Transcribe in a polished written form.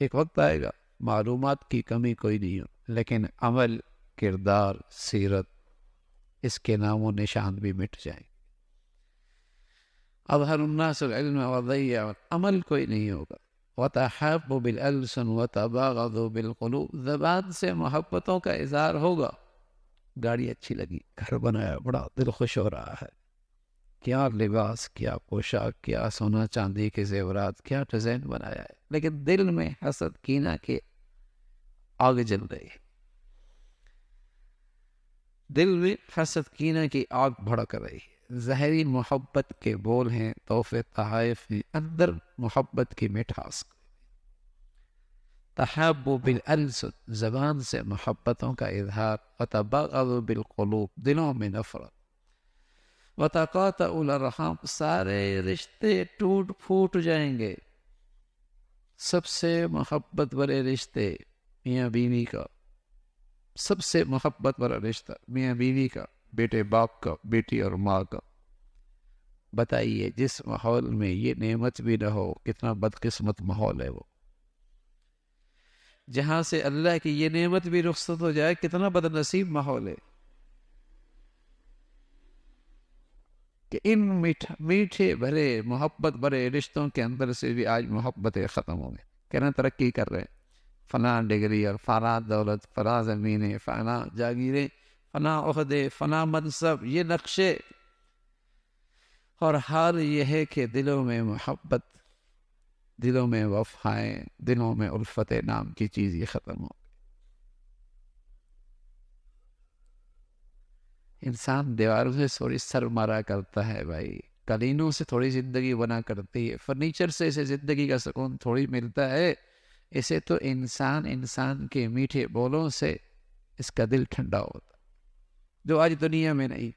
ایک وقت آئے گا معلومات کی کمی کوئی نہیں ہو، لیکن عمل، کردار، سیرت، اس کے نام و نشان بھی مٹ جائیں۔ اظہر الناس العلم وضیع، عمل کوئی نہیں ہوگا۔ وتحاب بالالسن وتباغض بالقلوب، زبان سے محبتوں کا اظہار ہوگا، گاڑی اچھی لگی، گھر بنایا، بڑا دل خوش ہو رہا ہے، کیا لباس، کیا پوشاک، کیا سونا چاندی کے زیورات، کیا ڈیزائن بنایا ہے، لیکن دل میں حسد کینہ کے آگ جل رہی ہے، دل میں حسد کینہ کی آگ بھڑک رہی ہے، ظاہری محبت کے بول ہیں، تحفے تحائف ہیں، اندر محبت کی مٹھاس۔ تحابو بالالسن، زبان سے محبتوں کا اظہار، وتباغض بالقلوب، دلوں میں نفرت، وتقاطع الارحام، سارے رشتے ٹوٹ پھوٹ جائیں گے۔ سب سے محبت والے رشتے میاں بیوی کا، سب سے محبت والا رشتہ میاں بیوی کا، بیٹے باپ کا، بیٹی اور ماں کا۔ بتائیے جس ماحول میں یہ نعمت بھی نہ ہو، کتنا بدقسمت ماحول ہے وہ۔ جہاں سے اللہ کی یہ نعمت بھی رخصت ہو جائے، کتنا بد نصیب ماحول ہے کہ ان میٹھے بھرے محبت بھرے رشتوں کے اندر سے بھی آج محبتیں ختم ہو گئی۔ کہنا ترقی کر رہے ہیں، فلاں ڈگری اور فلاں دولت، فلاں زمینیں، فلاں جاگیریں، فلاں عہدے، فلاں منصب، یہ نقشے، اور حال یہ ہے کہ دلوں میں محبت، دلوں میں وفائیں، دلوں میں الفت نام کی چیز یہ ختم ہو۔ انسان دیواروں سے تھوڑی سر مارا کرتا ہے بھائی، قالینوں سے تھوڑی زندگی بنا کرتی ہے، فرنیچر سے اسے زندگی کا سکون تھوڑی ملتا ہے، اسے تو انسان کے میٹھے بولوں سے اس کا دل ٹھنڈا ہوتا، جو آج دنیا میں نہیں۔